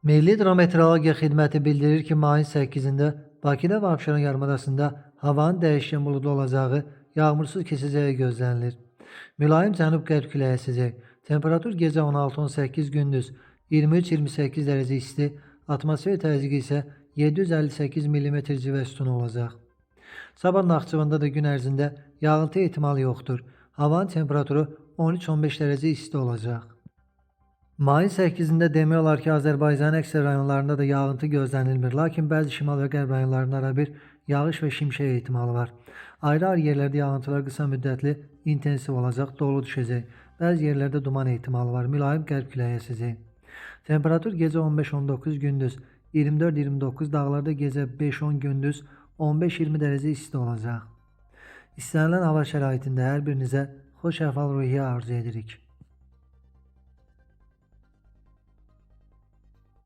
Milli Hidrometeorologiya Xidməti bildirir ki, mayın 8-də Bakıda və Abşeron yarımadasında havanın dəyişkən buludlu olacağı, yağmursuz keçəcəyi gözlənilir. Mülayim cənub-qərb küləyi əsəcək. Temperatur gecə 16-18, gündüz 23-28 dərəcə isti, atmosfer təzyiqi isə 758 mm civə sütunu olacaq. Sabah Naxçıvanda da gün ərzində yağıntı ehtimalı yoxdur. Havanın temperaturu 13-15 dərəcə isti olacaq. Mayın 8-də demək olar ki, Azərbaycanın əksər rayonlarında da yağıntı gözlənilmir, lakin bəzi şimal və qərb rayonlarında arabir yağış və şimşək ehtimalı var. Ayrı-ayrı yerlərdə yağıntılar qısa müddətli intensiv olacaq, dolu düşəcək. Bəzi yerlərdə duman ehtimalı var, mülayim qərb küləyi əsəcək. Temperatur gecə 15-19, gündüz 24-29, dağlarda gecə 5-10, gündüz 15-20 dərəcə isti olacaq. İstənilən hava şəraitində hər birinizə xoş əhval-ruhiyyə arzu edirik.